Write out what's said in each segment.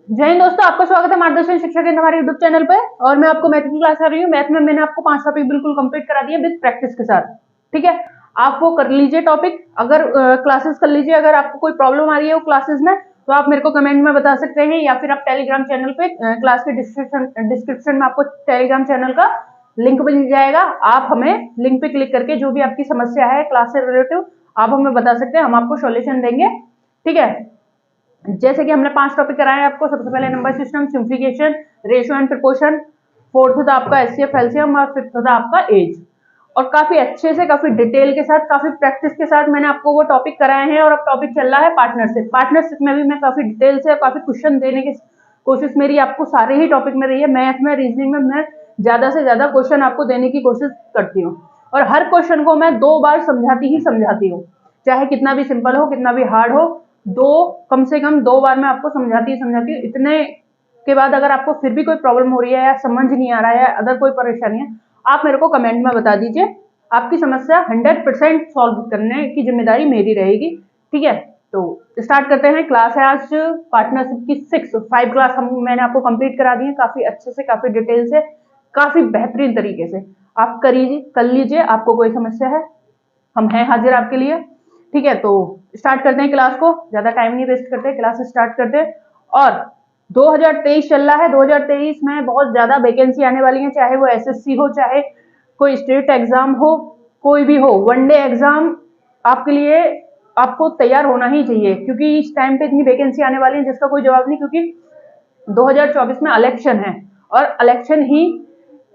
जय हिंद दोस्तों, आपका स्वागत है मार्गदर्शन शिक्षा के हमारे यूट्यूब चैनल पे। और मैं आपको मैथ की क्लास कर रही हूँ। मैथ में मैंने आपको 5 टॉपिक बिल्कुल कंप्लीट करा दिए विद प्रैक्टिस के साथ। ठीक है, आप वो कर लीजिए टॉपिक, अगर क्लासेस कर लीजिए। अगर आपको कोई प्रॉब्लम आ रही है वो क्लासेस में, तो आप मेरे को कमेंट में बता सकते हैं, या फिर आप टेलीग्राम चैनल पे क्लास के डिस्क्रिप्शन में आपको टेलीग्राम चैनल का लिंक मिल जाएगा। आप हमें लिंक पे क्लिक करके जो भी आपकी समस्या है क्लास से रिलेटिव, आप हमें बता सकते हैं, हम आपको सॉल्यूशन देंगे। ठीक है, जैसे कि हमने 5 टॉपिक कराए आपको। सबसे पहले number system, simplification, ratio and proportion, fourth था आपका एचसीएफ एलसीएम, और फिफ्थ था आपका एज। और काफी अच्छे से, काफी डिटेल के साथ, काफी प्रैक्टिस के साथ मैंने आपको वो टॉपिक कराए हैं। और अब टॉपिक चल रहा है पार्टनरशिप। पार्टनरशिप में भी मैं काफी डिटेल से, काफी क्वेश्चन देने की कोशिश मेरी आपको सारे ही टॉपिक में रही है। मैथ में, रीजनिंग में मैं ज्यादा से ज्यादा क्वेश्चन आपको देने की कोशिश करती हूँ। और हर क्वेश्चन को मैं 2 बार समझाती हूँ, चाहे कितना भी सिंपल हो, कितना भी हार्ड हो। कम से कम 2 बार मैं आपको समझाती हूँ। इतने के बाद अगर आपको फिर भी कोई प्रॉब्लम हो रही है, या समझ नहीं आ रहा है, या अदर कोई परेशानी है, आप मेरे को कमेंट में बता दीजिए। आपकी समस्या 100% सॉल्व करने की जिम्मेदारी मेरी रहेगी। ठीक है, तो स्टार्ट करते हैं। क्लास है आज पार्टनरशिप की 5 क्लास मैंने आपको कंप्लीट करा दी है, काफी अच्छे से, काफी डिटेल से, काफी बेहतरीन तरीके से। आप करिए, कर लीजिए। आपको कोई समस्या है, हम हैं हाजिर आपके लिए। ठीक है, तो स्टार्ट करते हैं क्लास को, ज्यादा टाइम नहीं वेस्ट करते, क्लास स्टार्ट करते हैं। और 2023 चल रहा है। 2023 में बहुत ज्यादा वैकेंसी आने वाली है, चाहे वो एसएससी हो, चाहे कोई स्टेट एग्जाम हो, कोई भी हो, वनडे एग्जाम आपके लिए आपको तैयार होना ही चाहिए, क्योंकि इस टाइम पे इतनी वैकेंसी आने वाली है जिसका कोई जवाब नहीं। क्योंकि 2024 में इलेक्शन है, और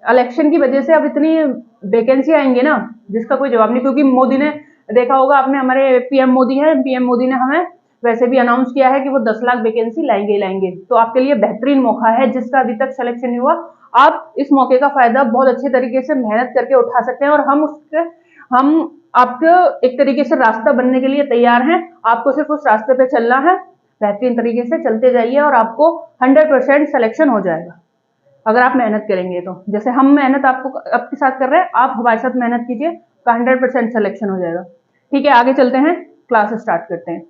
इलेक्शन की वजह से अब इतनी वैकेंसी आएंगे ना, जिसका कोई जवाब नहीं। क्योंकि मोदी ने, देखा होगा आपने, हमारे पीएम मोदी है, पीएम मोदी ने हमें वैसे भी अनाउंस किया है कि वो 10 लाख वैकेंसी लाएंगे। तो आपके लिए बेहतरीन मौका है, जिसका अभी तक सिलेक्शन नहीं हुआ, आप इस मौके का फायदा बहुत अच्छे तरीके से मेहनत करके उठा सकते हैं। और हम आपको एक तरीके से रास्ता बनने के लिए तैयार हैं। आपको सिर्फ उस रास्ते पे चलना है, बेहतरीन तरीके से चलते जाइए, और आपको 100% सिलेक्शन हो जाएगा अगर आप मेहनत करेंगे। तो जैसे हम मेहनत आपको आपके साथ कर रहे हैं, आप हमारे साथ मेहनत कीजिए, तो 100% सिलेक्शन हो जाएगा। ठीक है, आगे चलते हैं, क्लास स्टार्ट करते हैं।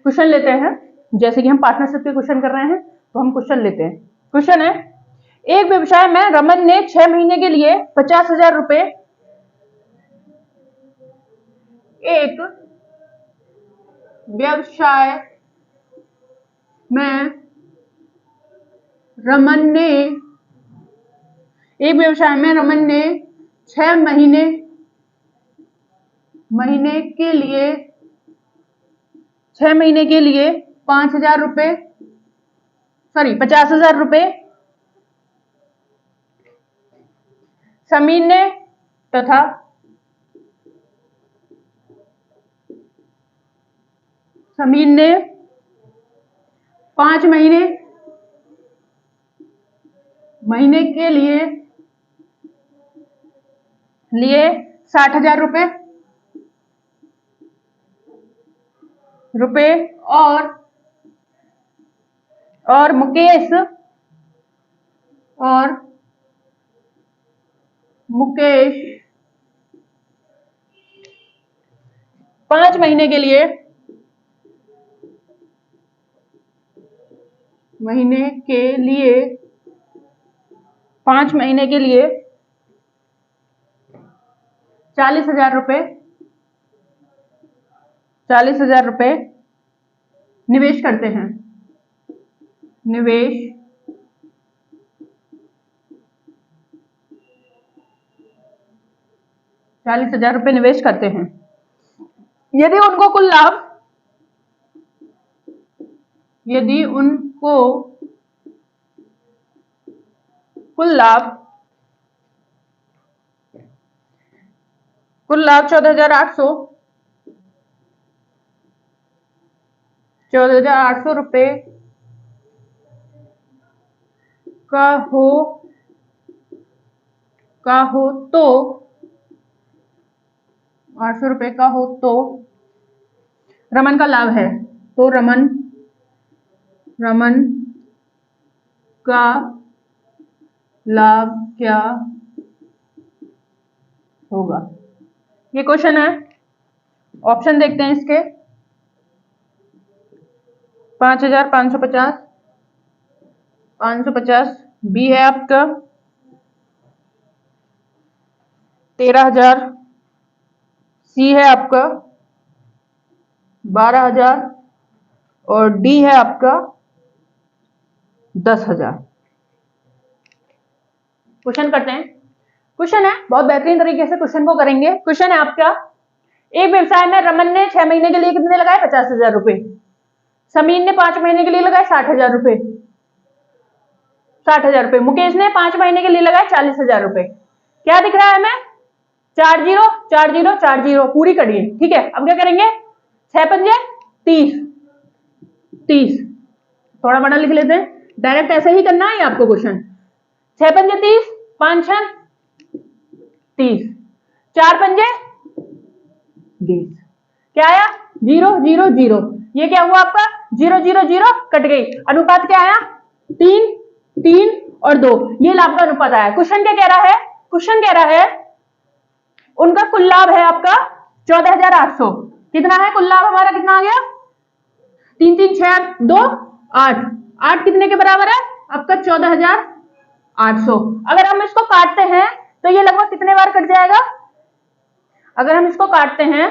क्वेश्चन लेते हैं। जैसे कि हम पार्टनरशिप के क्वेश्चन कर रहे हैं, तो हम क्वेश्चन लेते हैं। क्वेश्चन है, एक व्यवसाय में रमन ने 6 महीने के लिए 50,000 रुपए, एक व्यवसाय में रमन ने एक व्यवसाय में रमन ने 6 महीने के लिए 6 महीने के लिए 5,000 रुपए, सॉरी 50,000 रुपए समीर ने तथा 5 महीने के लिए 60,000 रुपए, और मुकेश 5 महीने के लिए 5 महीने के लिए 40,000 रुपए निवेश करते हैं। निवेश 40,000 रुपए निवेश करते हैं। यदि उनको कुल लाभ यदि उनको कुल लाभ 14,800 रुपए का हो तो 800 रुपए का हो तो रमन का लाभ है। तो रमन का लाभ क्या होगा? ये क्वेश्चन है। ऑप्शन देखते हैं इसके। 5,550, 550 बी है आपका 13,000, सी है आपका 12,000 और डी है आपका 10,000। क्वेश्चन करते हैं। क्वेश्चन है, बहुत बेहतरीन तरीके से क्वेश्चन को करेंगे। क्वेश्चन है आपका, एक व्यवसाय में रमन ने 6 महीने के लिए कितने लगाए? 50,000 रुपए। समीर ने 5 महीने के लिए लगाए 60,000 रुपए, 60,000 रुपए। मुकेश ने 5 महीने के लिए लगाए 40,000 रुपए। क्या दिख रहा है हमें? 4 0 4 0 4 0 पूरी करिए। ठीक है, अब क्या करेंगे? 6 पंजे 30, 30 थोड़ा बड़ा लिख लेते हैं, डायरेक्ट ऐसे ही करना है आपको क्वेश्चन। 6 पंजे 30, 5 6 30, 4 पंजे 20। क्या आया? 0 0 0। ये क्या हुआ आपका? 0 0 0 कट गई। अनुपात क्या आया? 3 3 और 2। ये लाभ का अनुपात आया। क्वेश्चन क्या कह रहा है? क्वेश्चन कह रहा है उनका कुल लाभ है आपका 14,800। कितना है कुल लाभ हमारा? कितना आ गया? 3 3 6 2 8, 8 कितने के बराबर है? आपका 14,800। अगर हम इसको काटते हैं तो ये लगभग कितने बार कट जाएगा? अगर हम इसको काटते हैं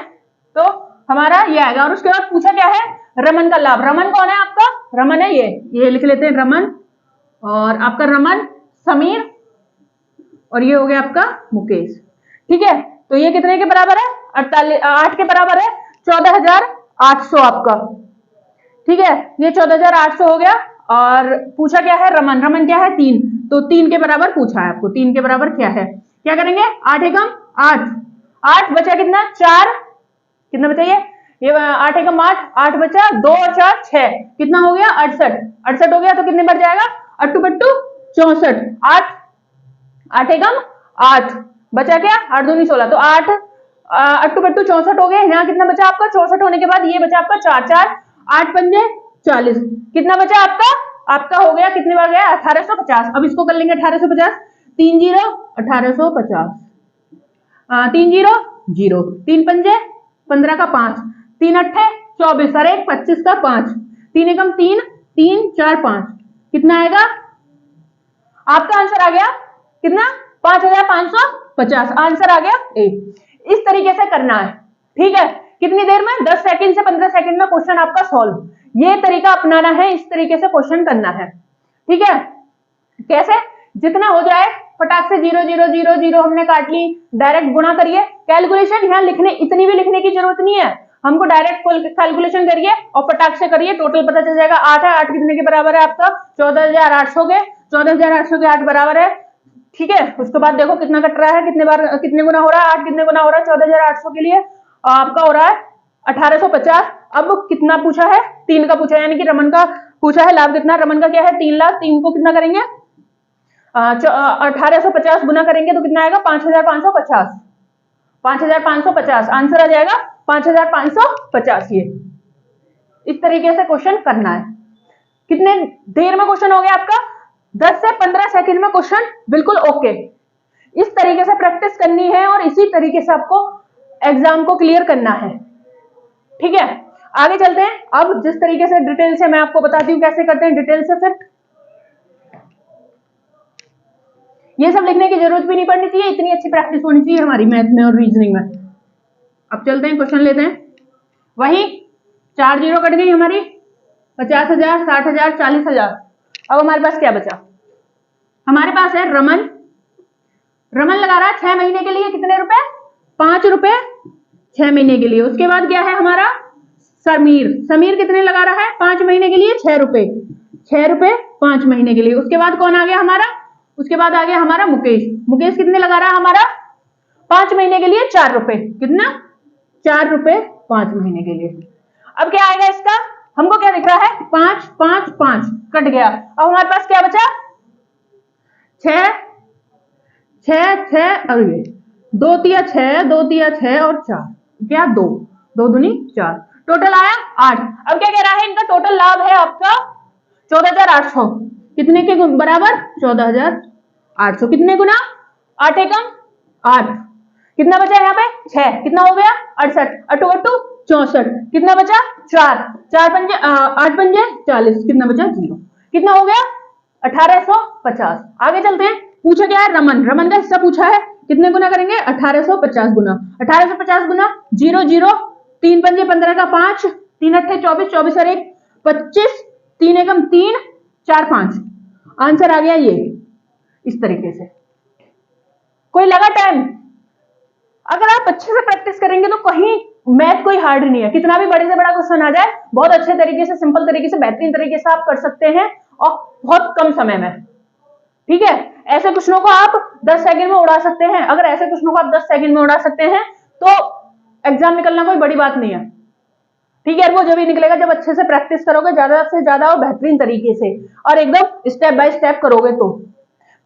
तो हमारा ये आएगा। और उसके बाद पूछा क्या है? रमन का लाभ। रमन कौन है आपका? रमन है ये लिख लेते हैं रमन, और आपका रमन, समीर, और ये हो गया आपका मुकेश। ठीक है, तो ये कितने के बराबर है? 8 के बराबर है 14,800 आपका। ठीक है, ये 14,800 हो गया। और पूछा क्या है? रमन। रमन क्या है? 3, तो 3 के बराबर पूछा है आपको। 3 के बराबर क्या है? क्या करेंगे? 8 एकम 8, 8 बचा कितना? 4, कितना बचा? ये 8 एकम 8, 8 बचा 2 और 4 6, कितना हो गया? 68, 68 हो गया। तो कितने बार जाएगा? 8 बट्टू 64, 8 8 एकम 8 बचा क्या? 8 दूनी 16, तो 8 8 बट्टू 64 हो गया। यहाँ कितना बचा आपका? 64 होने के बाद ये बचा आपका 4 4, 8 पंजे 40, कितना बचा आपका? आपका हो गया कितने बार गया? 1850। अब इसको कर लेंगे 1850, 3 0 1850, 3 0 0, 3 पंजे 15 का 5, 3 अट्ठे 24, अरे 25 का 5, 3 एकम 3 3 4 5, कितना आएगा? आपका आंसर आ गया कितना? 5,550 आंसर आ गया ए। इस तरीके से करना है। ठीक है, कितनी देर में? 10 सेकंड से 15 सेकंड में क्वेश्चन आपका सॉल्व। ये तरीका अपनाना है, इस तरीके से क्वेश्चन करना है। ठीक है, कैसे? जितना हो जाए फटाक से 0 0 0 0 हमने काट ली, डायरेक्ट गुणा करिए। कैलकुलेशन यहाँ लिखने, इतनी भी लिखने की जरूरत नहीं है, हमको डायरेक्ट कैलकुलेशन करिए और फटाक से करिए। टोटल पता चल जाएगा। 8 है, 8 कितने के बराबर है आपका? 14,800 के। 14,800 के 8 बराबर है। ठीक है, उसके बाद देखो कितना कट रहा है, कितने बार कितने गुना हो रहा है? 8 कितने गुना हो रहा है 14,800 के लिए? आपका हो रहा है 1850। अब कितना पूछा है? 3 का पूछा है, यानी कि रमन का पूछा है लाभ कितना? रमन का क्या है? 3 लाख। 3 को कितना करेंगे? 1850 गुना करेंगे तो कितना आएगा? 5,550, 5,550 आंसर आ जाएगा 5,550। ये इस तरीके से क्वेश्चन करना है। कितने देर में क्वेश्चन हो गया आपका? 10 से 15 सेकंड में क्वेश्चन बिल्कुल ओके। इस तरीके से प्रैक्टिस करनी है और इसी तरीके से आपको एग्जाम को क्लियर करना है। ठीक है, आगे चलते हैं। अब जिस तरीके से डिटेल से मैं आपको बताती हूँ कैसे करते हैं डिटेल से, फिर ये सब लिखने की जरूरत भी नहीं पड़नी चाहिए, इतनी अच्छी प्रैक्टिस होनी चाहिए हमारी मैथ में और रीजनिंग में। अब चलते हैं, क्वेश्चन लेते हैं। वही 4 0 कट गई हमारी, 50,000 60,000 40,000। अब हमारे पास क्या बचा? हमारे पास है रमन। रमन लगा रहा है 6 महीने के लिए कितने रुपए? 5 रुपए 6 महीने के लिए। उसके बाद क्या है हमारा? समीर। समीर कितने लगा रहा है 5 महीने के लिए? 6 रुपए, 6 रुपए 5 महीने के लिए। उसके बाद कौन आ गया हमारा? उसके बाद आ गया हमारा मुकेश। मुकेश कितने लगा रहा है हमारा? 5 महीने के लिए 4 रुपए। कितना? 4 रुपए 5 महीने के लिए। अब क्या आएगा इसका? हमको क्या दिख रहा है? 5 5 5 कट गया। अब हमारे पास क्या बचा? 6 6 6 और ये 2 तिया 6 2 तिया 6 और 4, क्या 2 2 दूनी 4, टोटल आया 8। अब क्या कह रहा है? इनका टोटल लाभ है आपका 14,800। कितने के बराबर? 14,800। कितने गुना? 8 एकम 8, कितना बचा यहाँ पे? 6, कितना हो गया? 68, 8 2 64, कितना बचा 4, 4 पंजे 8 पंजे 40, कितना बचा 0, कितना हो गया 1850। आगे चलते हैं, पूछा क्या है रमन, रमन का हिस्सा पूछा है, कितने गुना करेंगे 1850 गुना, 1850 गुना 0 0, 3 पंजे 15 का 5, 3 अट्ठे 24, 24 और 1 25, 3 एकम 3, 4 5, आंसर आ गया ये इस तरीके से। कोई लगा टाइम? अगर आप अच्छे से प्रैक्टिस करेंगे तो कहीं मैथ कोई हार्ड नहीं है, कितना भी बड़े से बड़ा क्वेश्चन आ जाए बहुत अच्छे तरीके से, सिंपल तरीके से, बेहतरीन तरीके से आप कर सकते हैं और बहुत कम समय में। ठीक है, ऐसे क्वेश्चनों को आप 10 सेकंड में उड़ा सकते हैं। अगर ऐसे क्वेश्चनों को आप 10 सेकंड में उड़ा सकते हैं तो एग्जाम निकलना कोई बड़ी बात नहीं है। ठीक है, वो जब ही निकलेगा जब अच्छे से प्रैक्टिस करोगे, ज्यादा से ज्यादा और बेहतरीन तरीके से, और एकदम स्टेप बाय स्टेप करोगे। तो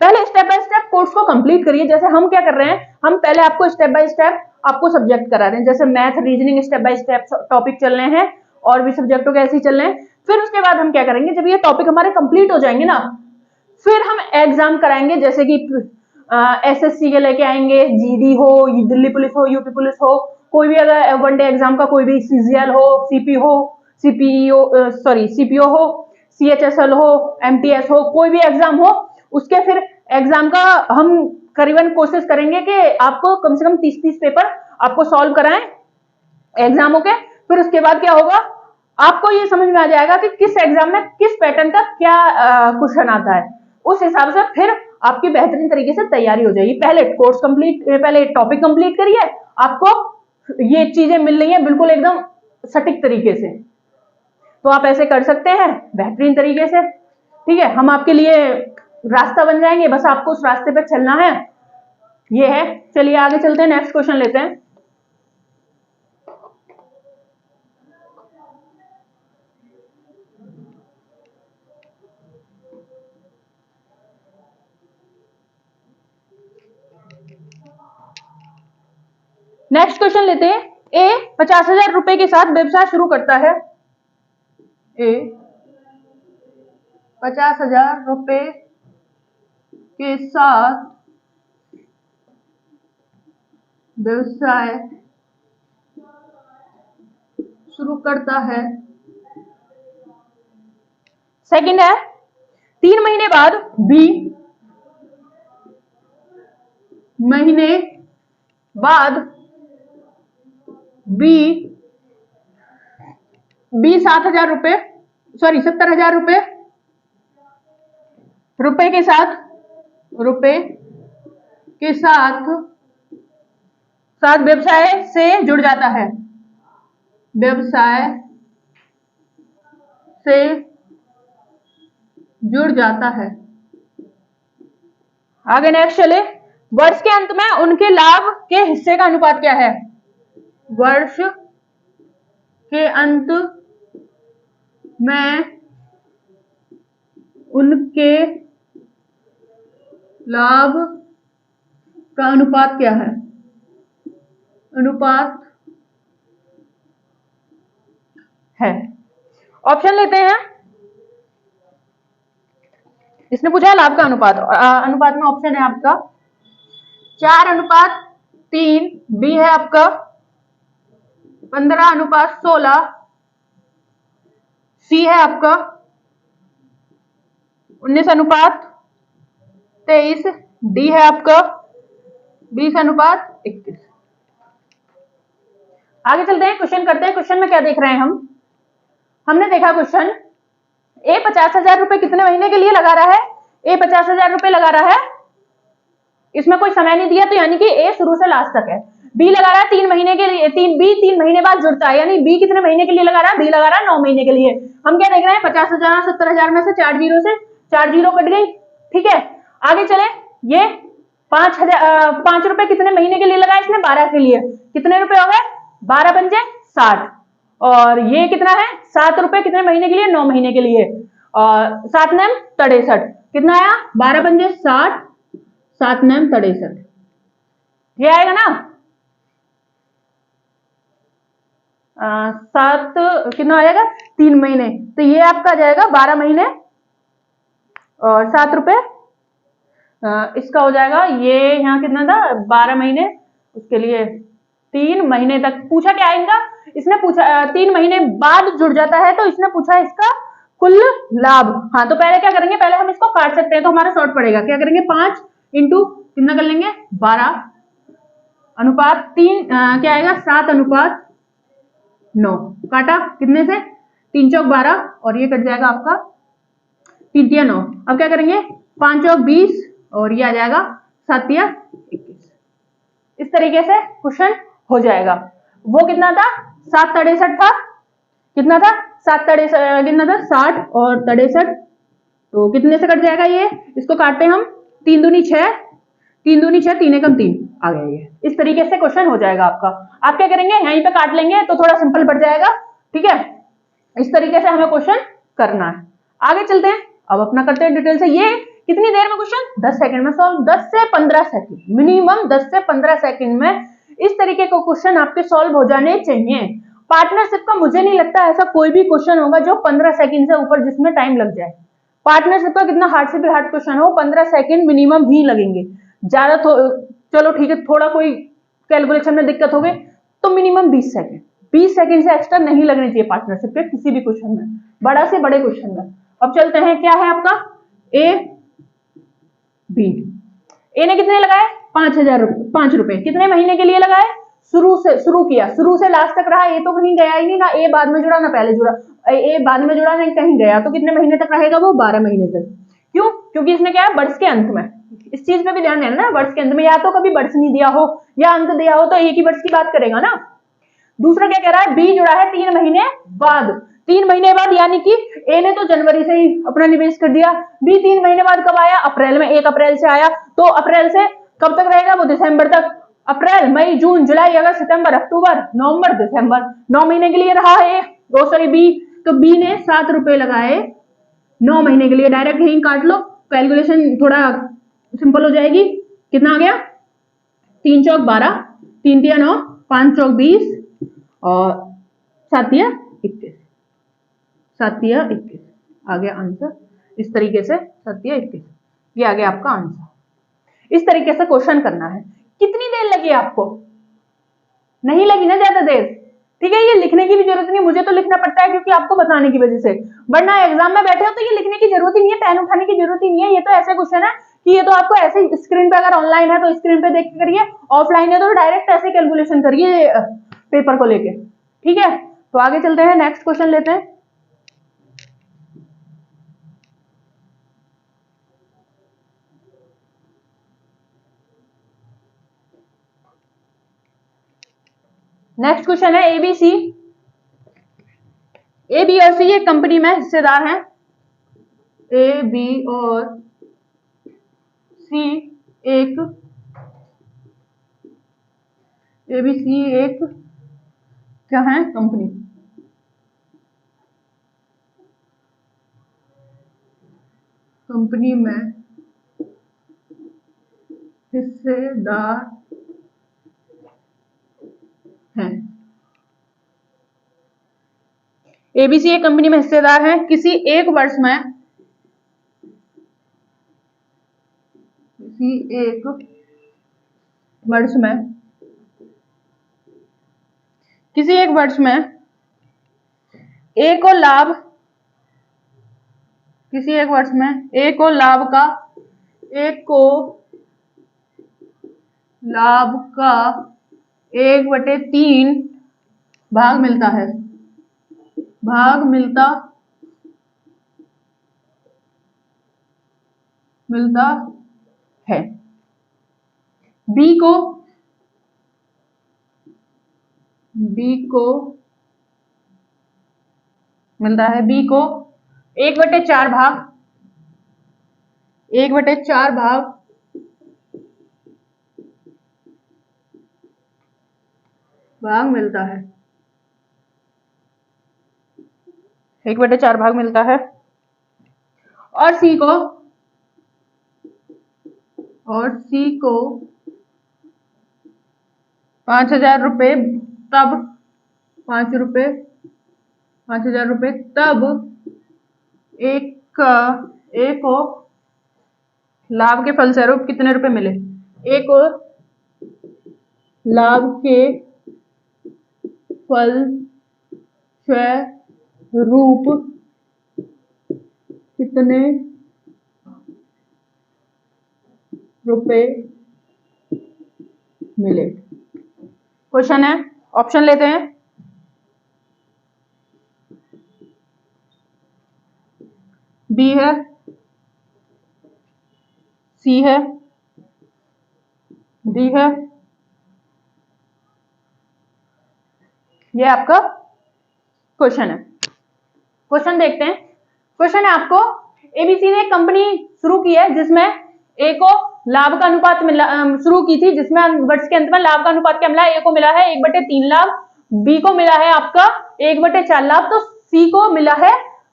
पहले स्टेप बाय स्टेप कोर्स को कंप्लीट करिए। जैसे हम क्या कर रहे हैं, हम पहले आपको स्टेप बाय स्टेप आपको सब्जेक्ट करा रहे हैं, जैसे math, reasoning, step by step topic चल रहे हैं, और भी सब्जेक्टों के ऐसे ही चल रहे हैं। फिर उसके बाद हम क्या करेंगे, जब ये टॉपिक हमारे कंप्लीट हो जाएंगे ना, फिर हम एग्जाम कराएंगे, जैसे कि एसएससी के लेके आएंगे, जीडी हो, दिल्ली पुलिस हो, यूपी पुलिस हो, कोई भी अगर वनडे एग्जाम का कोई भी सीजीएल हो, सीपी हो, सीपीओ हो, सीएचएसएल हो, एमटीएस हो, कोई भी एग्जाम हो, उसके फिर एग्जाम का हम करीबन कोशिश करेंगे कि आपको कम से कम 30-30 पेपर आपको सॉल्व कराएं एग्जामों के। फिर उसके बाद क्या होगा, आपको ये समझ में आ जाएगा कि किस एग्जाम में किस पैटर्न का क्या क्वेश्चन आता है। उस हिसाब से फिर आपकी बेहतरीन तरीके से तैयारी हो जाएगी। पहले कोर्स कंप्लीट, पहले टॉपिक कंप्लीट करिए, आपको ये चीजें मिल रही हैं बिल्कुल एकदम सटीक तरीके से, तो आप ऐसे कर सकते हैं बेहतरीन तरीके से। ठीक है, हम आपके लिए रास्ता बन जाएंगे, बस आपको उस रास्ते पे चलना है। ये है, चलिए आगे चलते हैं, नेक्स्ट क्वेश्चन लेते हैं। नेक्स्ट क्वेश्चन लेते हैं। ए 50,000 रुपए के साथ व्यवसाय शुरू करता है। ए 50,000 रुपए के साथ व्यवसाय शुरू करता है। सेकंड है, 3 महीने बाद बी 70,000 रुपए, 70,000 रुपए के साथ व्यवसाय से जुड़ जाता है। व्यवसाय से जुड़ जाता है। आगे नेक्स्ट चले, वर्ष के अंत में उनके लाभ के हिस्से का अनुपात क्या है। वर्ष के अंत में उनके लाभ का अनुपात क्या है। अनुपात है। ऑप्शन लेते हैं, इसने पूछा है लाभ का अनुपात, अनुपात में ऑप्शन है आपका 4:3, बी है आपका 15:16, सी है आपका 19:23, डी है आपका 20:21। आगे चलते हैं, क्वेश्चन करते हैं। क्वेश्चन में क्या देख रहे हैं हमने देखा क्वेश्चन, ए 50,000 रुपए कितने महीने के लिए लगा रहा है। ए 50,000 रुपए लगा रहा है, इसमें कोई समय नहीं दिया, तो यानी कि ए शुरू से लास्ट तक है। बी लगा रहा है 3 महीने के लिए, 3 महीने बाद जुड़ता है, यानी बी कितने महीने के लिए लगा रहा है, बी लगा रहा है 9 महीने के लिए। हम क्या देख रहे हैं, 50,000 70,000 में से 4 जीरो कट गई। ठीक है, आगे चले, ये 5 रुपए कितने महीने के लिए लगा इसने, 12 के लिए, कितने रुपए हो गए 12 पंजे 60, और ये कितना है 7 रुपए कितने महीने के लिए, 9 महीने के लिए, और 7 9 63, कितना आया 12 पंजे 60, 7 9 63, ये आएगा ना 7 कितना आएगा 3 महीने, तो ये आपका आ जाएगा 12 महीने और 7 रुपए, इसका हो जाएगा ये यहाँ कितना था 12 महीने, उसके लिए 3 महीने तक। पूछा क्या इनका, इसने पूछा 3 महीने बाद जुड़ जाता है, तो इसने पूछा इसका कुल लाभ। हाँ, तो पहले क्या करेंगे, पहले हम इसको काट सकते हैं, तो हमारा शॉर्ट पड़ेगा। क्या करेंगे, 5 इंटू कितना कर लेंगे, 12 अनुपात 3 क्या आएगा, 7:9। काटा कितने से, 3 चौक 12 और ये कट जाएगा आपका 3 तिया 9। अब क्या करेंगे, 5 चौक 20 और ये आ जाएगा 7 तिया 21। इस तरीके से क्वेश्चन हो जाएगा। वो कितना था, 7 था, कितना था 7 कितना था 60 और 63, तो कितने से कट जाएगा ये, इसको काटते हैं हम, 3 दूनी 6, 3 दूनी 6, 3 एकम 3 आ गया ये। इस तरीके से क्वेश्चन हो जाएगा आपका। आप क्या करेंगे, यहीं पे काट लेंगे तो थोड़ा सिंपल पड़ जाएगा, ठीक है। इस तरीके से हमें क्वेश्चन करना है। आगे चलते हैं, अब अपना करते हैं डिटेल से। ये कितनी देर में क्वेश्चन, 10 सेकंड में सॉल्व, 10 से 15 सेकंड, मिनिमम 10 से 15 सेकंड में इस तरीके का क्वेश्चन आपके सॉल्व हो जाने चाहिए। पार्टनरशिप का मुझे नहीं लगता ऐसा कोई भी क्वेश्चन होगा जो 15 सेकंड से ऊपर जिसमें टाइम लग जाए। पार्टनरशिप का कितना हार्ड से भी हार्ड क्वेश्चन हो, 15 सेकंड मिनिमम ही लगेंगे। ज्यादा चलो ठीक है, थोड़ा कोई कैलकुलेशन में दिक्कत हो गई तो मिनिमम 20 सेकंड, 20 सेकंड से एक्स्ट्रा नहीं लगने चाहिए पार्टनरशिप के किसी भी क्वेश्चन में, बड़ा से बड़े क्वेश्चन में। अब चलते हैं, क्या है आपका ए बी। ए ने कितने लगाए, 5 रुपए, कितने महीने के लिए लगाए, शुरू किया, शुरू से लास्ट तक रहा, ए तो कहीं गया ही नहीं, ना ए बाद में जुड़ा ना पहले जुड़ा, ए बाद में जुड़ा नहीं कहीं गया, तो कितने महीने तक रहेगा वो, 12 महीने तक। क्यों, क्योंकि इसने क्या है, वर्ष के अंत में, इस चीज पे भी ध्यान देना ना, वर्ष के अंत में, या तो कभी वर्ष नहीं दिया हो या अंत दिया हो तो एक ही वर्ष की बात करेगा ना। दूसरा क्या कह रहा है, बी जुड़ा है 3 महीने बाद, 3 महीने बाद, यानी कि ए ने तो जनवरी से ही अपना निवेश कर दिया, बी 3 महीने बाद कब आया, अप्रैल में, 1 अप्रैल से आया, तो अप्रैल से कब तक रहेगा वो, दिसंबर तक। अप्रैल, मई, जून, जुलाई, अगस्त, सितंबर, अक्टूबर, नवंबर, दिसंबर, 9 महीने के लिए रहा है बी। तो बी ने 7 रुपए लगाए 9 महीने के लिए। डायरेक्ट यहीं काट लो, कैलकुलेशन थोड़ा सिंपल हो जाएगी। कितना आ गया, 3 चौक 12, 3 तिया 9, 5 चौक 20 और 7 तिया 21, 7 तिया 21 आ गया आंसर। इस तरीके से 7 तिया 21 ये आ गया आपका आंसर। इस तरीके से क्वेश्चन करना है। कितनी देर लगी आपको, नहीं लगी ना ज्यादा देर, ठीक है। ये लिखने की भी जरूरत नहीं, मुझे तो लिखना पड़ता है क्योंकि आपको बताने की वजह से, वरना एग्जाम में बैठे हो तो ये लिखने की जरूरत ही नहीं है, पेन उठाने की जरूरत ही नहीं है। ये तो ऐसे क्वेश्चन है कि ये तो आपको ऐसे स्क्रीन पे, अगर ऑनलाइन है तो स्क्रीन पे देख के करिए, ऑफलाइन है तो डायरेक्ट ऐसे कैलकुलेशन करिए पेपर को लेके, ठीक है। तो आगे चलते हैं, नेक्स्ट क्वेश्चन लेते हैं। नेक्स्ट क्वेश्चन है एबीसी। ए बी और सी एक कंपनी में हिस्सेदार हैं, ए बी और सी एक, ए बी सी एक क्या है, कंपनी। कंपनी में हिस्सेदार हैं, एबीसी एक कंपनी में हिस्सेदार हैं। किसी एक वर्ष में, किसी एक वर्ष में, किसी एक वर्ष में ए को लाभ, किसी एक वर्ष में ए को लाभ का, एक को लाभ का 1/3 भाग मिलता है, भाग मिलता है। बी को मिलता है, बी को 1/4 भाग, 1/4 भाग मिलता है, 1/4 भाग मिलता है। और सी को 5,000 रुपए, तब 5,000 रुपए तब एक को लाभ के फलस्वरूप कितने रुपए मिले, एक को लाभ के फल स्वरूप कितने रुपए मिले? क्वेश्चन है, ऑप्शन लेते हैं। बी है, सी है, डी है, ये आपका क्वेश्चन है। क्वेश्चन देखते हैं। क्वेश्चन है आपको, एबीसी ने एक कंपनी शुरू की है जिसमें ए को लाभ का अनुपात मिला, शुरू की थी जिसमें वर्ष के अंत में लाभ का अनुपात क्या मिला? ए को मिला है 1/3 लाभ, बी को मिला है आपका 1/4 लाभ, तो सी को मिला है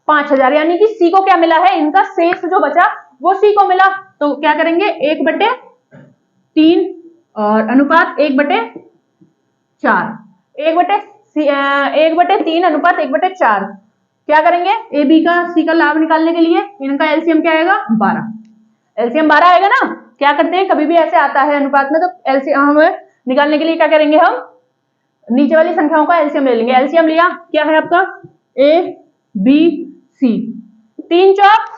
5000, यानी कि सी को क्या मिला है? इनका शेष जो बचा वो सी को मिला। तो क्या करेंगे? 1/3 और अनुपात 1/4, 1/3 अनुपात 1/4। क्या करेंगे? ए बी का सी का लाभ निकालने के लिए इनका एलसीएम क्या आएगा? 12। एलसीएम 12 आएगा ना। क्या करते हैं, कभी भी ऐसे आता है अनुपात में, तो एलसीएम निकालने के लिए क्या करेंगे? हम नीचे वाली संख्याओं का एलसीएम ले लेंगे। एलसीएम लिया, क्या है आपका? A B C, 3 Chowk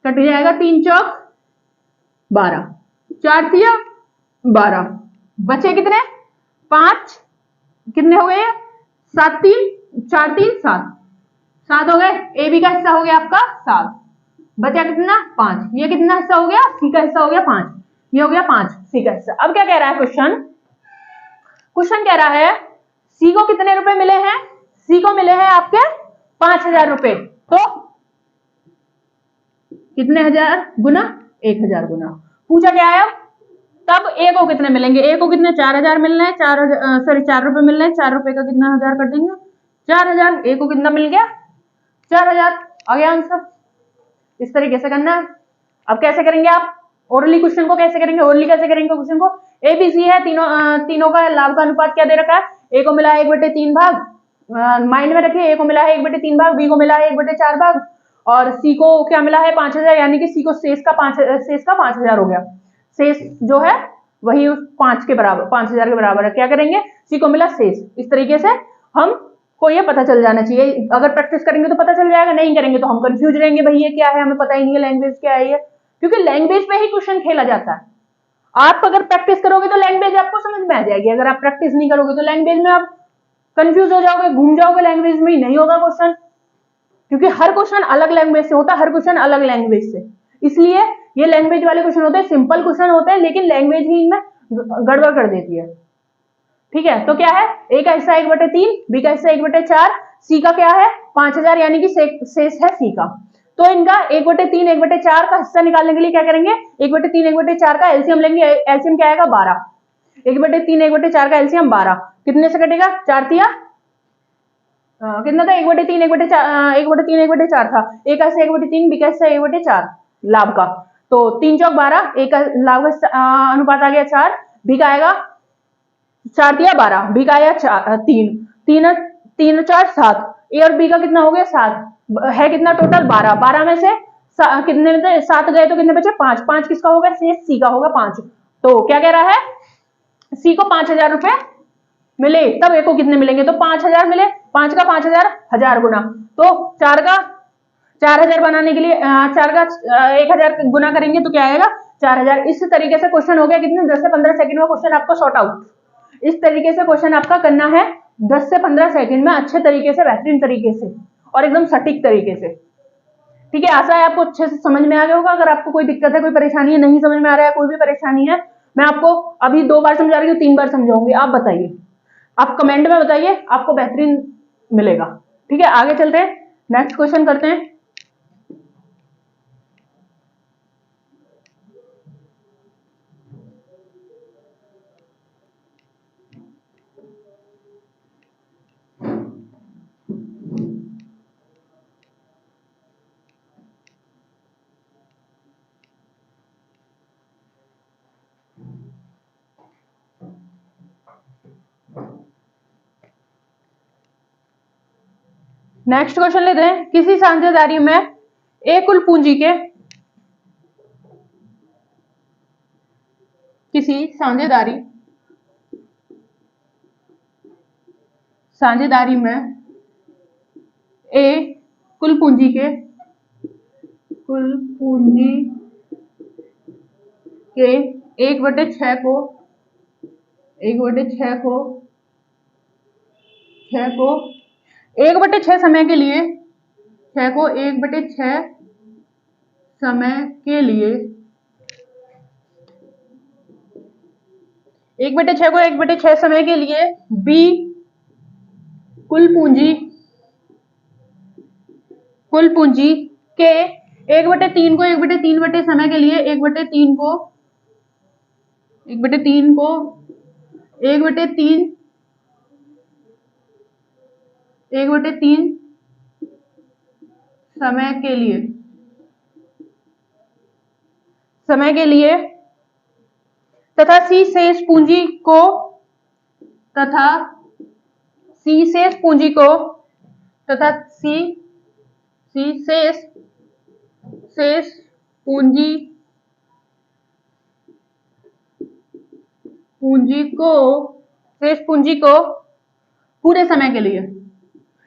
cut जाएगा, 3 चौक 12, 4 तिया 12, बचे कितने? 5, कितने हो गए? 7 3 4 3 7, 7 हो गए। ए बी का हिस्सा हो गया आपका 7, बचा कितना? 5। ये कितना हिस्सा हो गया? सी का हिस्सा हो गया 5, ये हो गया 5 सी का हिस्सा। अब क्या कह रहा है क्वेश्चन? क्वेश्चन कह रहा है सी को कितने रुपए मिले हैं? सी को मिले हैं आपके 5000 रुपए, तो कितने हजार गुना? 1000 गुना। पूछा क्या है अब? तब ए को कितने मिलेंगे? ए को कितने? 4000 मिलना है, 4 रुपए मिलना है, 4 रुपए का कितना हजार कर देंगे? 4000। ए को कितना मिल गया? 4000। आ गया आंसर। इस तरीके से करना है। अब कैसे करेंगे आप ओरली क्वेश्चन को? कैसे करेंगे ओरली? कैसे करेंगे क्वेश्चन को? ए बी सी है, तीनों का लाभ का अनुपात क्या दे रखा है? ए को मिला है 1/3 भाग, माइंड में रखिए, ए को मिला है 1/3 भाग, बी को मिला है 1/4 भाग, और सी को क्या मिला है? 5000, यानी कि सी को शेष का 5000 हो गया। शेष जो है वही उस 5 के बराबर, 5000 के बराबर है। क्या करेंगे? सी को मिला शेष। इस तरीके से हम को ये पता चल जाना चाहिए। अगर प्रैक्टिस करेंगे तो पता चल जाएगा, नहीं करेंगे तो हम कंफ्यूज रहेंगे, भाई ये क्या है, हमें पता ही नहीं है लैंग्वेज क्या है ये, क्योंकि लैंग्वेज पे ही क्वेश्चन खेला जाता है। आप अगर प्रैक्टिस करोगे तो लैंग्वेज आपको समझ में आ जाएगी, अगर आप प्रैक्टिस नहीं करोगे तो लैंग्वेज में आप कंफ्यूज हो जाओगे, घूम जाओगे, लैंग्वेज में ही नहीं होगा क्वेश्चन, क्योंकि हर क्वेश्चन अलग लैंग्वेज से होता है, हर क्वेश्चन अलग लैंग्वेज से। इसलिए ये लैंग्वेज वाले क्वेश्चन होते हैं, सिंपल क्वेश्चन होते हैं, लेकिन लैंग्वेज ही इनमें गड़बड़ कर देती है। ठीक है, तो क्या है? ए का हिस्सा 1/3, बी का हिस्सा 1/4, सी का क्या है? 5000, यानी कि शेष है सी का। तो इनका 1/3 1/4 का हिस्सा निकालने के लिए क्या करेंगे? 1/3 1/4 का एलसीएम लेंगे। एलसीएम क्या आएगा? 12। 1/3 1/4 का एलसीएम 12 कितने से कटेगा? 4 तिया कितना था? 1/3 1/4 1/4 था। ए का हिस्सा 1/3, बी का हिस्सा 1/4 लाभ का, तो 3 चौक 12, ए का लाभ का अनुपात आ गया 4, बी का आएगा 4 तिया 12, बी का आया 3 3 3 4 7, ए और बी का कितना हो गया? 7 है, कितना टोटल? 12। 12 में से कितने में से 7 गए तो कितने बचे? 5। 5 किसका होगा? शेष सी का होगा 5। तो क्या कह रहा है? सी को 5000 रुपए मिले, तब ए को कितने मिलेंगे? तो 5000 मिले। 5 का 5000 1000 गुना, तो 4 का 4000 बनाने के लिए 4 का 1000 गुना करेंगे तो क्या आएगा? 4000। इस तरीके से क्वेश्चन हो गया कितने? 10 से 15 सेकंड में क्वेश्चन आपको सॉर्ट आउट। इस तरीके से क्वेश्चन आपका करना है 10 से 15 सेकंड में, अच्छे तरीके से, बेहतरीन तरीके से और एकदम सटीक तरीके से। ठीक है, आशा है आपको अच्छे से समझ में आ गया होगा। अगर आपको कोई दिक्कत है, कोई परेशानी है, नहीं समझ में आ रहा है, कोई भी परेशानी है, मैं आपको अभी 2 बार समझा रही हूँ, 3 बार समझाऊंगी, आप बताइए, आप कमेंट में बताइए, आपको बेहतरीन मिलेगा। ठीक है, आगे चलते हैं, नेक्स्ट क्वेश्चन करते हैं। नेक्स्ट क्वेश्चन लेते हैं। किसी साझेदारी में एक कुल पूंजी के किसी साझेदारी साझेदारी में ए कुल पूंजी के 1/6 को 1/6 समय के लिए 6 को 1/6 समय के लिए 1/6 को 1/6 समय के लिए बी कुल पूंजी के 1/3 को 1/3 समय के लिए 1/3 को 1/3 समय के लिए तथा सी शेष पूंजी को शेष पूंजी को पूरे समय के लिए,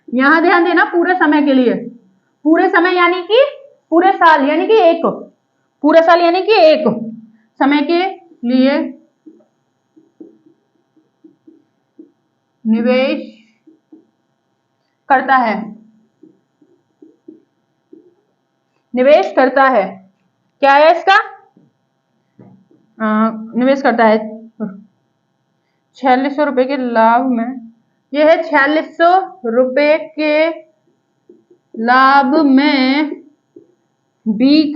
यहां ध्यान देना, पूरे समय के लिए, पूरे समय यानी कि पूरे साल यानी कि पूरे साल यानी कि 1 समय के लिए निवेश करता है। क्या है इसका? निवेश करता है 4600 रुपए के लाभ में। यह है 4600 रुपए के लाभ में बी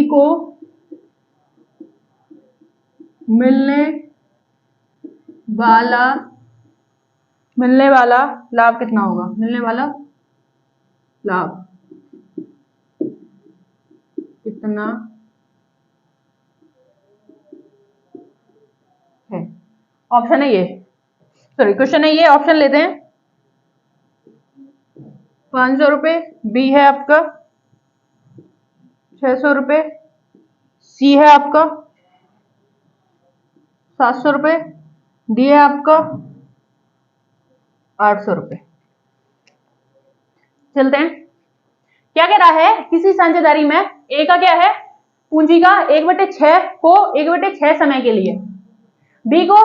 को मिलने वाला लाभ कितना होगा? मिलने वाला लाभ कितना है? ऑप्शन है ये, सॉरी क्वेश्चन है ये, ऑप्शन लेते हैं। 500 रुपए बी है आपका, 600 रुपए सी है आपका, 700 रुपए डी है आपका, 800 रुपए। चलते हैं, क्या कह रहा है? किसी साझेदारी में ए का क्या है? पूंजी का 1/6 को 1/6 समय के लिए, बी को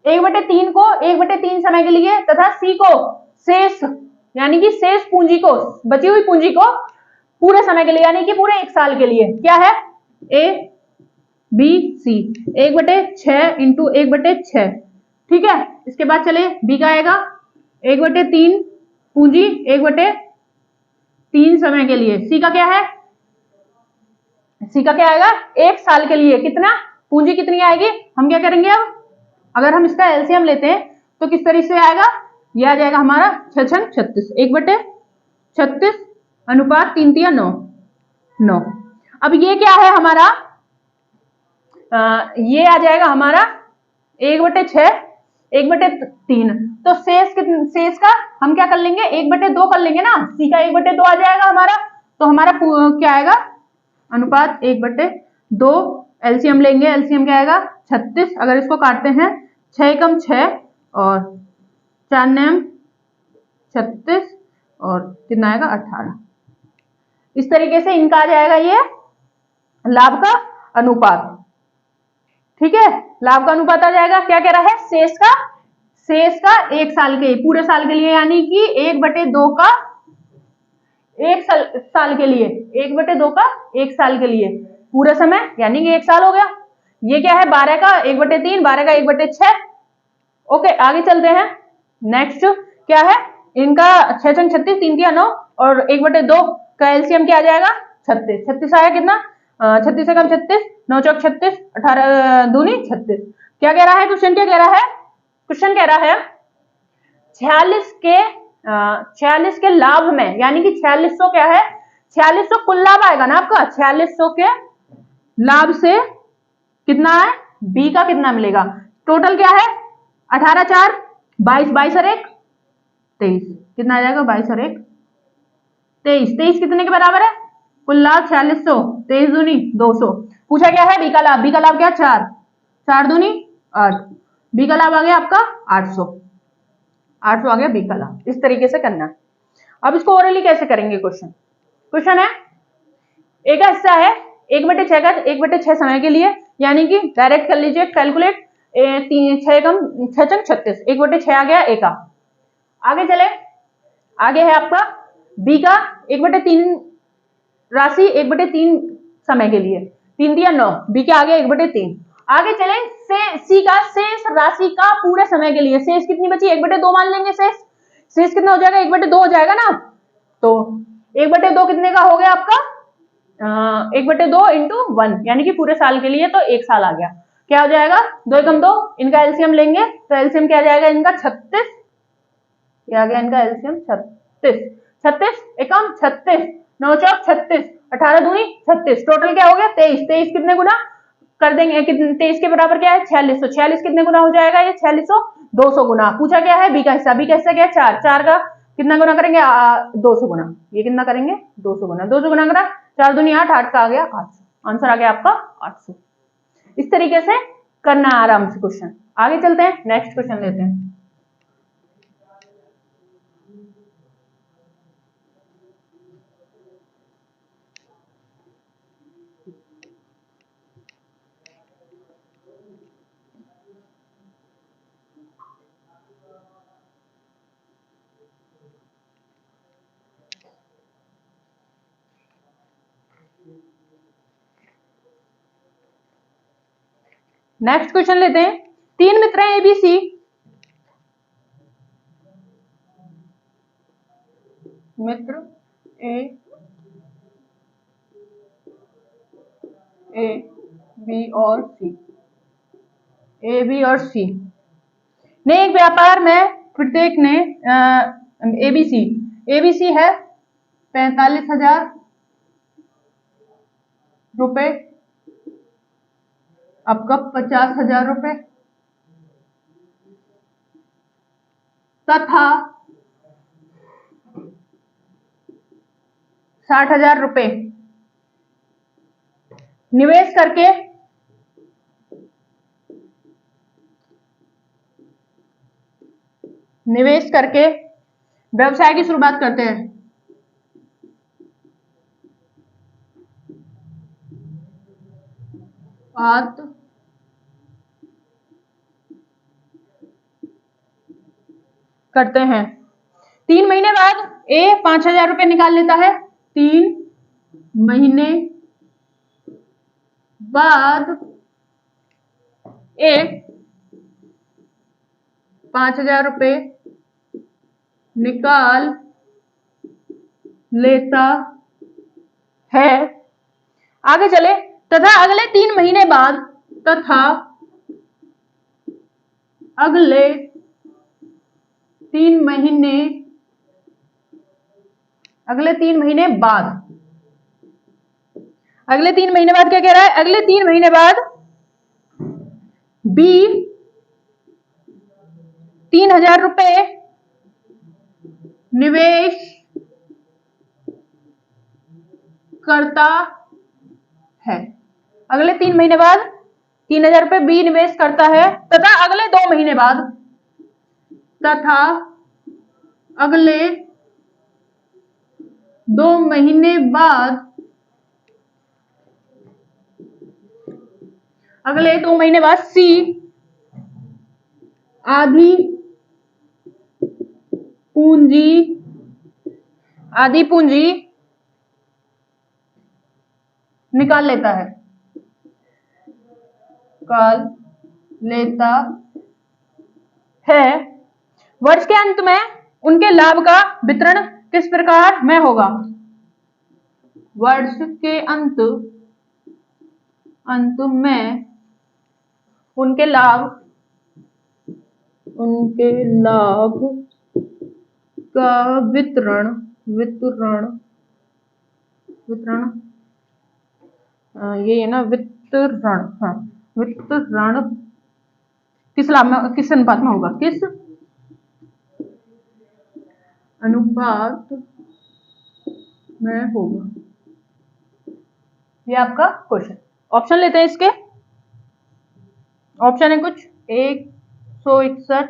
1/3 को 1/3 समय के लिए तथा सी को शेष यानी कि शेष पूंजी को, बची हुई पूंजी को पूरे समय के लिए यानी कि पूरे 1 साल के लिए। क्या है? ए बी सी 1/6 इंटू 1/6, ठीक है। इसके बाद चले बी का आएगा 1/3 पूंजी 1/3 समय के लिए। सी का क्या है? सी का क्या आएगा? 1 साल के लिए। कितना पूंजी कितनी आएगी? हम क्या करेंगे अब? अगर हम इसका एलसीएम लेते हैं तो किस तरीके से आएगा? यह आ जाएगा हमारा 6×6 36, 1/36 अनुपात 3 9। अब ये क्या है हमारा? ये आ जाएगा हमारा 1/6 1/3। तो शेष का हम क्या कर लेंगे? 1/2 कर लेंगे ना। सी का 1/2 आ जाएगा हमारा, तो हमारा क्या आएगा? अनुपात 1/2। एलसीएम लेंगे, एलसीएम क्या आएगा? 36। अगर इसको काटते हैं 6 कम 6 और 4 9 36 और कितना आएगा? 18। इस तरीके से इनका आ जाएगा ये लाभ का अनुपात, ठीक है। लाभ का अनुपात आ जाएगा। क्या कह रहा है? शेष का 1 साल के पूरे साल के लिए यानी कि 1/2 का 1 साल के लिए, 1/2 का 1 साल के लिए पूरा समय यानी कि 1 साल हो गया। ये क्या है? 12 का 1/3, 12 का 1/6। ओके, आगे चलते हैं। नेक्स्ट क्या है? इनका 6×36 3 9 और 1/2 का एलसीएम क्या आ जाएगा? 36। 36 आया कितना? 36 से कम 36, 9 चौक 36, 18 दूनी 36। क्या कह रहा है? क्वेश्चन क्या कह रहा है? क्वेश्चन कह रहा है 46 के लाभ में, यानी कि 4600 क्या है? 4600 कुल लाभ आएगा ना आपका। 4600 के लाभ से कितना है? बी का कितना मिलेगा? टोटल क्या है? 18 4 22, 22 और 1 23। कितना आ जाएगा? 22 और 1 23। 23 कितने के बराबर है? कुल लाभ 4600, 23 दूनी 200। पूछा क्या है? बी का लाभ। बी का लाभ क्या? 4 4 दूनी 8। बी का लाभ आ गया आपका 800, 800 आ गया बी का लाभ। इस तरीके से करना है। अब इसको ओरली कैसे करेंगे क्वेश्चन। क्वेश्चन है ए का हिस्सा है 1/6 का 1/6 समय के लिए, यानी कि डायरेक्ट कर लीजिए कैलकुलेट। 6 कम 6 चंग 36, 1/6 आ गया ए का। आगे चले, आगे है आपका बी का 1/3 राशि 1/3 समय के लिए, 3 दिया 9, बी के आगे 1/3। आगे चले से सी का शेष राशि का पूरे समय के लिए, शेष कितनी बची 1/2 मान लेंगे। शेष कितना हो जाएगा 1/2 हो जाएगा ना, तो 1/2 कितने का हो गया आपका 1/2 इंटू 1, यानी कि पूरे साल के लिए, तो 1 साल आ गया। क्या हो जाएगा 2 एकम 2, इनका एलसीएम लेंगे तो एलसीएम क्या जाएगा इनका 36, क्या आ गया इनका एलसीएम 36, 36 एकम 36, 9 चौक 36, 18 दूनी 36, टोटल क्या हो गया 23, 23 कितने गुना कर देंगे, 23 के बराबर क्या है 4600, 46 कितने गुना हो जाएगा ये 4600, 200 गुना। पूछा क्या है बी का हिस्सा, बी का हिस्सा क्या है 4, 4 का कितना गुना करेंगे 200 गुना, ये कितना करेंगे 200 गुना, 200 गुना करा 4 दूनी 8, 8 का आ गया 800, आंसर आ गया आपका 800। इस तरीके से करना आराम से क्वेश्चन। आगे चलते हैं, नेक्स्ट क्वेश्चन लेते हैं। नेक्स्ट क्वेश्चन लेते हैं। 3 मित्र हैं एबीसी, मित्र ए बी और सी, ए बी और सी ने एक व्यापार में, प्रत्येक ने एबीसी, एबीसी है 45,000 रुपए, आपका 50,000 रुपए तथा 60,000 रुपए निवेश करके व्यवसाय की शुरुआत करते हैं। बात करते हैं 3 महीने बाद ए 5,000 रुपए निकाल लेता है, 3 महीने बाद ए 5,000 रुपए निकाल लेता है। आगे चले, तथा अगले 3 महीने बाद, तथा अगले 3 महीने, अगले 3 महीने बाद, अगले 3 महीने बाद क्या कह रहा है, अगले 3 महीने बाद बी 3,000 रुपए निवेश करता है। अगले 3 महीने बाद 3,000 रुपए बी निवेश करता है, तथा अगले 2 महीने बाद, तथा अगले 2 महीने बाद, अगले 2 महीने बाद सी आधी पूंजी निकाल लेता है, वर्ष के अंत में उनके लाभ का वितरण किस प्रकार में होगा। वर्ष के अंत में उनके लाभ का वितरण ये है ना वितरण, हाँ वितरण किस लाभ में, किस अनुपात में होगा, किस अनुपात में होगा, ये आपका क्वेश्चन। ऑप्शन लेते हैं इसके, ऑप्शन है कुछ 1 161,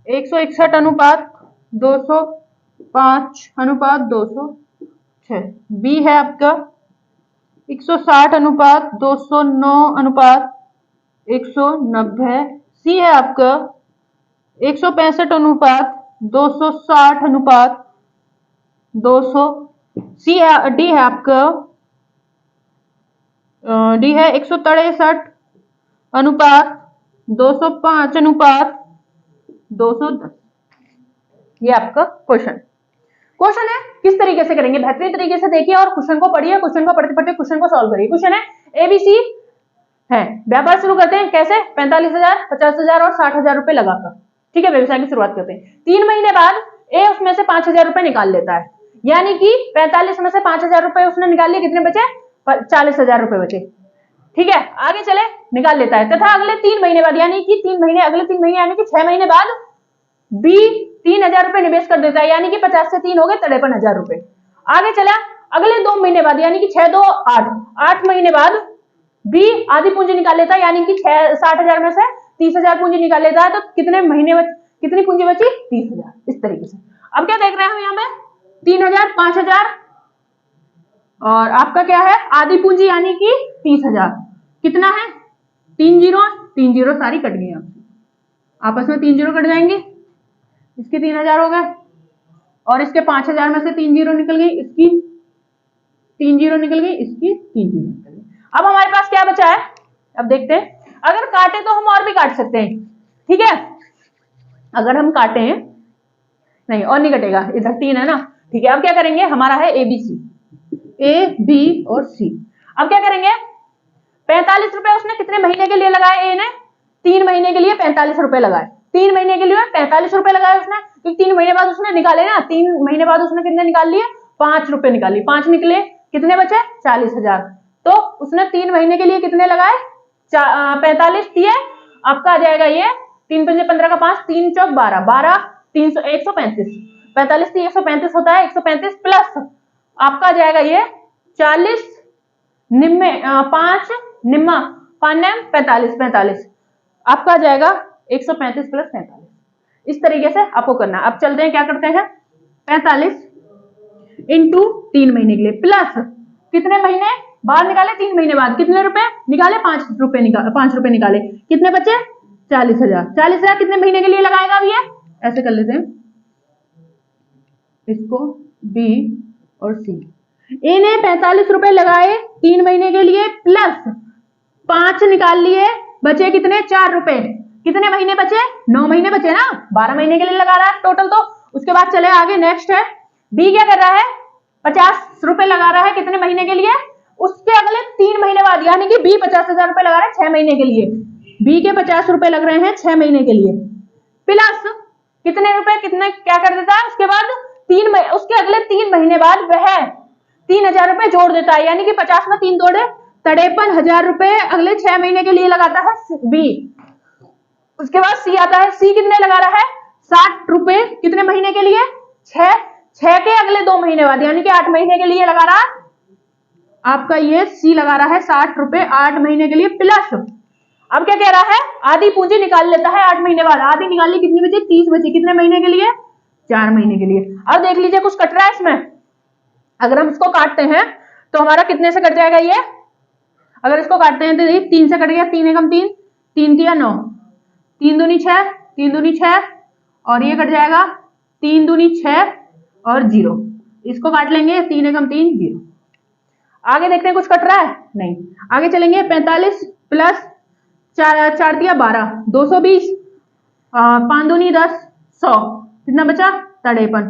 161 अनुपात 205 अनुपात 206। बी है आपका 160 अनुपात 209 अनुपात 190। सी है आपका 165 अनुपात 260 अनुपात 200। सी है, डी है आपका डी है 163 अनुपात 205 अनुपात 210। ये आपका क्वेश्चन है। किस तरीके से करेंगे, बेहतरीन तरीके से देखिए और क्वेश्चन को पढ़िए, क्वेश्चन को पढ़ते पढ़ते क्वेश्चन को सॉल्व करिए। क्वेश्चन है एबीसी है, व्यापार शुरू करते हैं कैसे, 45,000, 50,000 और 60,000 रुपए लगाकर। ठीक है, व्यवसाय की शुरुआत करते हैं। 3 महीने बाद ए उसमें से 5,000 रुपए निकाल लेता है, यानी कि 45 में से 5,000 रुपए उसने निकाल लिए, कितने बचे, 40,000 रुपए बचे। ठीक है, आगे चले, निकाल लेता है। तथा अगले 3 महीने बाद, यानी कि 3 महीने, अगले 3 महीने यानी कि 6 महीने बाद बी 3,000 रुपए निवेश कर देता है, यानी कि 50 से 3 हो गए 53,000 रुपए। आगे चला, अगले 2 महीने बाद, यानी कि 6 2 8, 8 महीने बाद बी आधी पूंजी निकाल लेता है, यानी कि 60,000 में से 30,000 पूंजी निकाल लेता है। तो कितने महीने कितनी पूंजी बची, 30,000। इस तरीके से अब क्या देख रहे हैं हम यहाँ पे, 3,000, 5,000 और आपका क्या है आधी पूंजी, यानी कि 30,000। कितना है, 3 जीरो सारी कट गई, आपस में 3 जीरो कट जाएंगे। इसके 3,000 हो गए और इसके 5,000 में से 3 जीरो निकल गई, इसकी 3 जीरो निकल गई, इसकी 3 जीरो निकल गई। अब हमारे पास क्या बचा है, अब देखते हैं। अगर काटे तो हम और भी काट सकते हैं। ठीक है, अगर हम काटे हैं, नहीं और नहीं कटेगा, इधर 3 है ना। ठीक है, अब क्या करेंगे, हमारा है एबीसी, ए बी और सी। अब क्या करेंगे, 45 रुपए उसने कितने महीने के लिए लगाए, ए ने 3 महीने के लिए 45 रुपए लगाए। 3 महीने के लिए 45 रुपए लगाए उसने, क्योंकि 3 महीने बाद उसने निकाले ना, 3 महीने बाद उसने कितने निकाल लिए, 5 रुपए निकाल लिए। 5 निकले, कितने बचे, 40,000। तो उसने 3 महीने के लिए कितने लगाए, 45 दिए। आपका आ जाएगा ये 3 पंजे 15 का 5, 3 चौक 12, 12 300 135, 45 थी 135 होता है, 135 प्लस आपका आ जाएगा ये 40 निम्मे 5 निम्मा 5 नेम 45, 45 आपका आ जाएगा 135 प्लस 45। इस तरीके से आपको करना। अब चलते हैं, क्या करते हैं, 45 इंटू 3 महीने के लिए प्लस कितने महीने बाद निकाले, 3 महीने बाद कितने रुपए निकाले, 5 रुपए निकाले, कितने बचे, 40,000। 40,000 कितने महीने के लिए लगाएगा, अब ये ऐसे कर लेते हैं इसको, बी और सी। ए ने 45 रुपए लगाए 3 महीने के लिए प्लस 5 निकाल लिए, बचे कितने, 4 रुपए। कितने महीने बचे, 9 महीने बचे ना, 12 महीने के लिए लगा रहा है टोटल। तो उसके बाद चले आगे, नेक्स्ट है बी, क्या कर रहा है, 50 रुपए लगा रहा है कितने महीने के लिए, उसके अगले 3 महीने बाद, यानी कि बी 50,000 रुपए लगा रहा है 6 महीने के लिए। बी के 50 रुपए लग रहे हैं 6 महीने के लिए, प्लस कितने रुपए, कितने क्या कर देता है, उसके बाद उसके अगले 3 महीने बाद वह 3,000 रुपए जोड़ देता है, यानी कि 50 में 3 जोड़े 53,000 रुपए अगले 6 महीने के लिए लगाता है बी। उसके बाद सी आता है, सी कितने लगा रहा है, 60 रुपए कितने महीने के लिए, 6 के अगले 2 महीने बाद, यानी कि 8 महीने के लिए लगा रहा आपका ये सी लगा रहा है 60 रुपए 8 महीने के लिए प्लस। अब क्या कह रहा है, आधी पूंजी निकाल लेता है 8 महीने बाद। आधी निकाल ली, कितनी बची, 30 बची, कितने महीने के लिए, 4 महीने के लिए। अब देख लीजिए कुछ कट रहा है इसमें, अगर हम इसको काटते हैं तो हमारा कितने से कट जाएगा ये, अगर इसको काटते हैं तो 3 से कट गया, 3 एकम 3, 3 तिया 9, 3 दूनी 6, 3 दूनी 6 और ये कट जाएगा 3 दूनी 6 और 0, इसको काट लेंगे, 3 एकम 3 0। आगे देखते हैं कुछ कट रहा है, नहीं। आगे चलेंगे, 45 प्लस 4 दिया 12, 220, 5 दूनी 10, 100, कितना बचा, 53,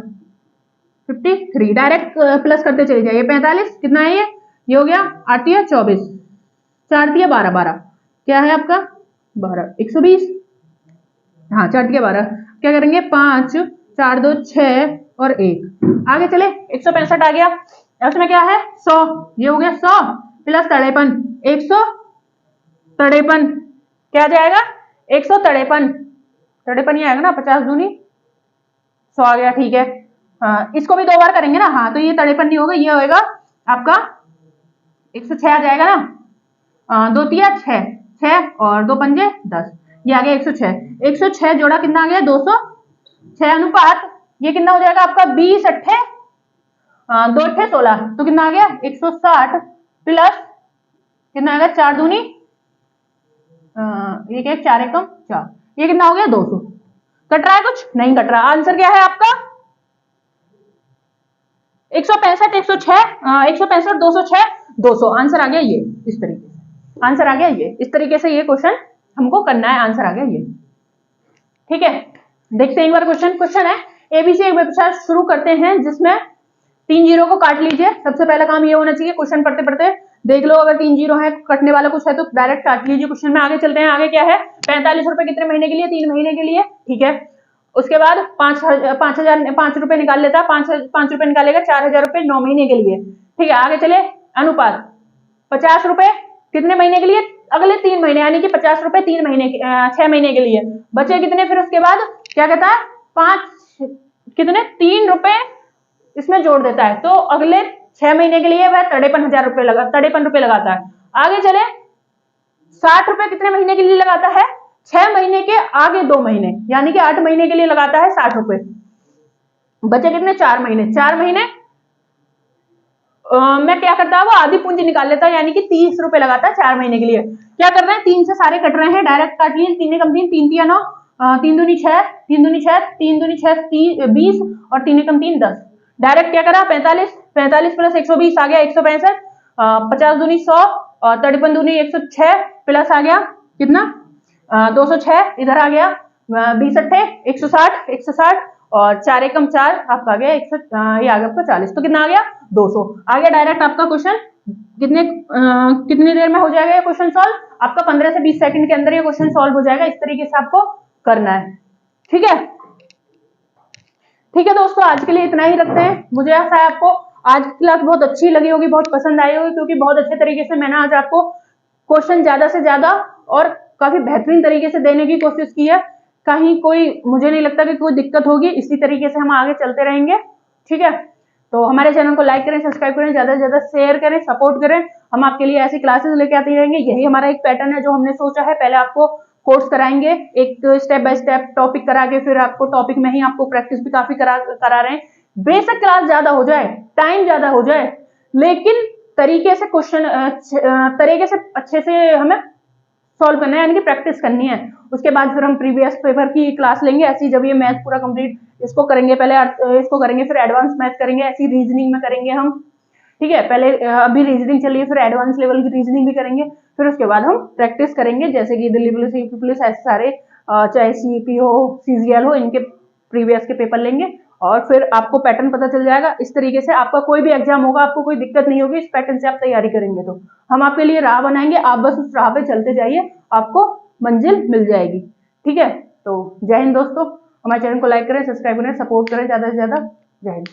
53। डायरेक्ट प्लस करते चले जाइए, 45 कितना है ये हो गया 8 या 24, 4 दिया 12, 12 क्या है आपका 12, 120, हाँ 4 दिया 12। क्या करेंगे, 5 4 2 6 और 1। आगे चले, 165 आ गया, उसमें क्या है 100, ये हो गया 100 प्लस 53, 153 क्या जाएगा, 153, 53 ही आएगा ना, 50 दूनी 100 आ गया। ठीक है, हाँ इसको भी 2 बार करेंगे ना, हाँ तो ये 53 नहीं होगा, ये होएगा आपका 106 आ जाएगा ना, 2 तिया 6 6 और 2 पंजे 10, ये आ गया 106। 106 जोड़ा कितना आ गया 206 अनुपात ये कितना हो जाएगा आपका 20 अट्ठे 2 अट्ठे 16 तो कितना आ गया 160 प्लस कितना आ गया 4 दूनी ये क्या 4 एकम 4 ये कितना हो गया 200। कट रहा है कुछ नहीं कट रहा। आंसर क्या है आपका 165 106 165 206 200 आंसर आ गया ये इस तरीके से। आंसर आ गया ये इस तरीके से ये क्वेश्चन हमको करना है। आंसर आ गया ये ठीक है। देखते हैं एक बार क्वेश्चन है एबीसी एक वेबसाइट शुरू करते हैं जिसमें 3 जीरो को काट लीजिए। सबसे पहला काम ये होना चाहिए क्वेश्चन पढ़ते पढ़ते देख लो अगर 3 जीरो है कटने वाला कुछ है तो डायरेक्ट काट लीजिए। क्वेश्चन में आगे चलते हैं। आगे क्या है 45 रुपए कितने महीने के लिए 3 महीने के लिए ठीक है। उसके बाद 5 रुपए निकाल लेता 5 रुपए निकालेगा 4000 रुपए 9 महीने के लिए ठीक है। आगे चले अनुपात 50 रुपए कितने महीने के लिए अगले 3 महीने यानी कि 50 रुपए 3 महीने 6 महीने के लिए बचे कितने। फिर उसके बाद क्या कहता है 5 कितने 3 रुपए इसमें जोड़ देता है तो अगले 6 महीने के लिए वह 53,000 रुपए 53 रुपए लगाता है। आगे चले 60 रुपए कितने महीने के लिए लगाता है 6 महीने के आगे 2 महीने यानी कि 8 महीने के लिए लगाता है 60 रुपए। बचे कितने 4 महीने 4 महीने मैं क्या करता है वो आधी पूंजी निकाल लेता है यानी कि 30 रुपए लगाता है 4 महीने के लिए। क्या कर रहे हैं 3 से सारे कट रहे हैं डायरेक्ट काट लिए 3 कम 3 3 3 9 3 दूनी 6 3 दूनी 6 3 दूनी 6 20 और 3 कम 3 10 डायरेक्ट क्या करा 45 प्लस 120 आ गया 165 50 दूनी 100 और 53 दूनी 106 प्लस आ गया कितना 206 इधर आ गया 20 अट्ठे 160 और 4 एकम 4 आपका आ गया 100 ये आ गया आपका 40 तो कितना आ गया 200 आ गया। डायरेक्ट आपका क्वेश्चन कितनी देर में हो जाएगा ये क्वेश्चन सॉल्व आपका 15 से 20 सेकंड के अंदर ये क्वेश्चन सॉल्व हो जाएगा। इस तरीके से आपको करना है ठीक है। ठीक है दोस्तों आज के लिए इतना ही रखते हैं। मुझे आशा है आपको आज की क्लास बहुत अच्छी लगी होगी बहुत पसंद आई होगी क्योंकि बहुत अच्छे तरीके से मैंने आज आपको क्वेश्चन ज्यादा से ज्यादा और काफी बेहतरीन तरीके से देने की कोशिश की है। कहीं कोई मुझे नहीं लगता कि कोई दिक्कत होगी। इसी तरीके से हम आगे चलते रहेंगे ठीक है। तो हमारे चैनल को लाइक करें सब्सक्राइब करें ज्यादा से ज्यादा शेयर करें सपोर्ट करें। हम आपके लिए ऐसी क्लासेस लेके आते रहेंगे। यही हमारा एक पैटर्न है जो हमने सोचा है। पहले आपको कोर्स कराएंगे एक स्टेप बाय स्टेप टॉपिक करा के फिर आपको टॉपिक में ही आपको प्रैक्टिस भी काफी करा रहे हैं। बेसिक क्लास ज्यादा हो जाए टाइम ज्यादा हो जाए लेकिन तरीके से क्वेश्चन तरीके से अच्छे से हमें सॉल्व करना है यानी कि प्रैक्टिस करनी है। उसके बाद फिर हम प्रीवियस पेपर की क्लास लेंगे। ऐसी जब ये मैथ पूरा कंप्लीट इसको करेंगे पहले इसको करेंगे फिर एडवांस मैथ करेंगे। ऐसी रीजनिंग में करेंगे हम ठीक है। पहले अभी रीजनिंग चलिए फिर एडवांस लेवल की रीजनिंग भी करेंगे। फिर उसके बाद हम प्रैक्टिस करेंगे जैसे कि दिल्ली पुलिस यूपी पुलिस ऐसे सारे चाहे सीईपी हो सीजीएल हो इनके प्रीवियस के पेपर लेंगे और फिर आपको पैटर्न पता चल जाएगा। इस तरीके से आपका कोई भी एग्जाम होगा आपको कोई दिक्कत नहीं होगी। इस पैटर्न से आप तैयारी करेंगे तो हम आपके लिए राह बनाएंगे। आप बस उस राह पे चलते जाइए आपको मंजिल मिल जाएगी ठीक है। तो जय हिंद दोस्तों। हमारे चैनल को लाइक करें सब्सक्राइब करें सपोर्ट करें ज्यादा से ज्यादा। जय हिंद।